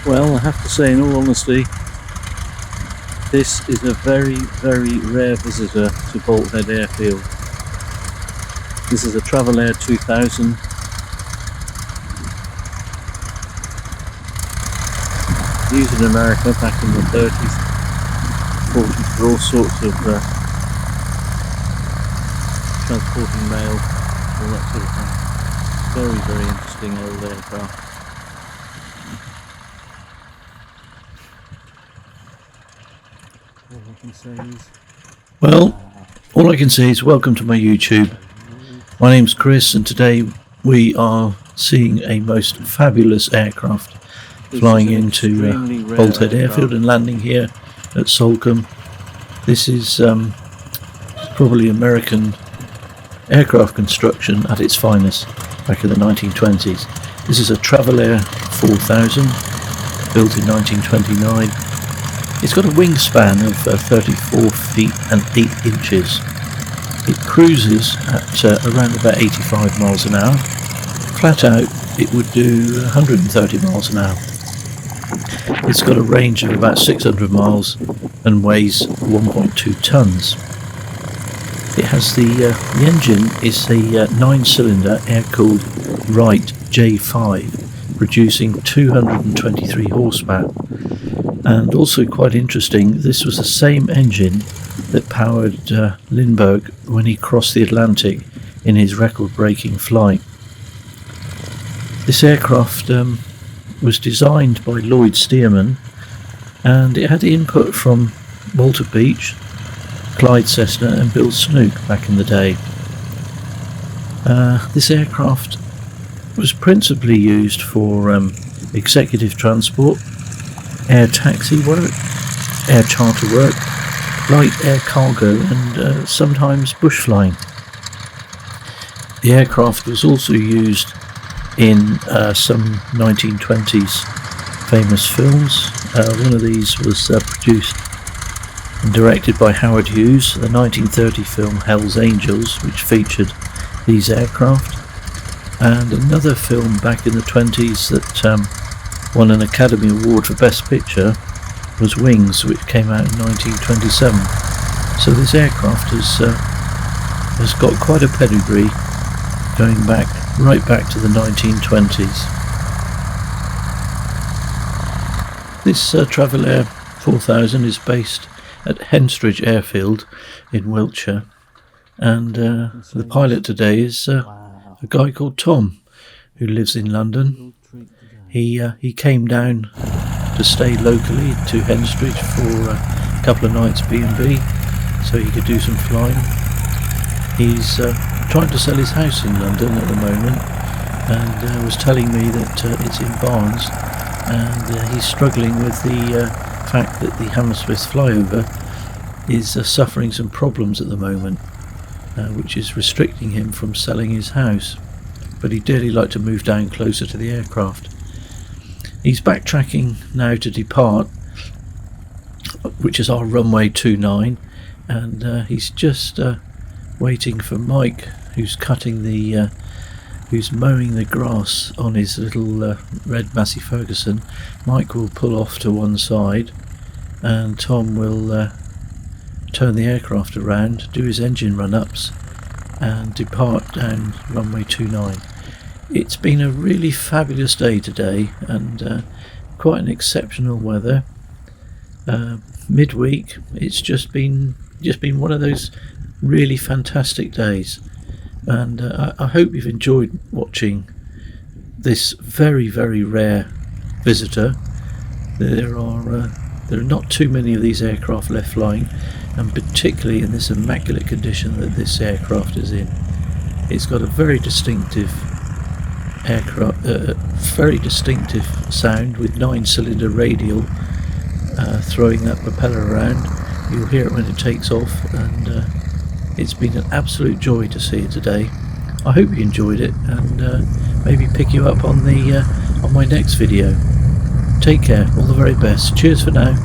Well, I have to say, in all honesty, this is a very, very rare visitor to Bolthead Airfield. This is a Travel Air 2000. Used in America back in the 30s, 40s for all sorts of transporting mail, all that sort of thing. Very, very interesting old aircraft. Well, all I can say is welcome to my YouTube. My name's Chris, and today we are seeing a most fabulous aircraft flying into Bolthead Airfield and landing here at Salcombe. This is probably American aircraft construction at its finest back in the 1920s. This is a Travel Air 4000 built in 1929. It's got a wingspan of 34 feet and 8 inches. It cruises at around about 85 miles an hour. Flat out it would do 130 miles an hour. It's got a range of about 600 miles and weighs 1.2 tons. It has the engine is a 9-cylinder air-cooled Wright J5, producing 223 horsepower. And also quite interesting, this was the same engine that powered Lindbergh when he crossed the Atlantic in his record-breaking flight. This aircraft was designed by Lloyd Stearman, and it had input from Walter Beech, Clyde Cessna and Bill Snook back in the day. This aircraft was principally used for executive transport, air taxi work, air charter work, light air cargo and sometimes bush flying. The aircraft was also used in some 1920s famous films. One of these was produced and directed by Howard Hughes, the 1930 film Hell's Angels, which featured these aircraft, and another film back in the 20s that won an Academy Award for Best Picture was Wings, which came out in 1927. So this aircraft has got quite a pedigree going right back to the 1920s. This Travel Air 4000 is based at Henstridge Airfield in Wiltshire, and the pilot today is a guy called Tom, who lives in London. He came down to stay locally to Henstridge for a couple of nights B&B so he could do some flying. He's trying to sell his house in London at the moment, and was telling me that it's in Barnes, and he's struggling with the fact that the Hammersmith flyover is suffering some problems at the moment, which is restricting him from selling his house, but he'd dearly like to move down closer to the aircraft. He's backtracking now to depart, which is our runway 29, and he's just waiting for Mike, who's mowing the grass on his little red Massey Ferguson. Mike will pull off to one side, and Tom will turn the aircraft around, do his engine run-ups, and depart down runway 29. It's been a really fabulous day today, and quite an exceptional weather. Midweek, it's just been one of those really fantastic days, and I hope you've enjoyed watching this very, very rare visitor. There are not too many of these aircraft left flying, and particularly in this immaculate condition that this aircraft is in. It's got a very distinctive very distinctive sound with 9-cylinder radial throwing that propeller around. You'll hear it when it takes off, and it's been an absolute joy to see it today. I hope you enjoyed it, and maybe pick you up on my next video. Take care, all the very best. Cheers for now.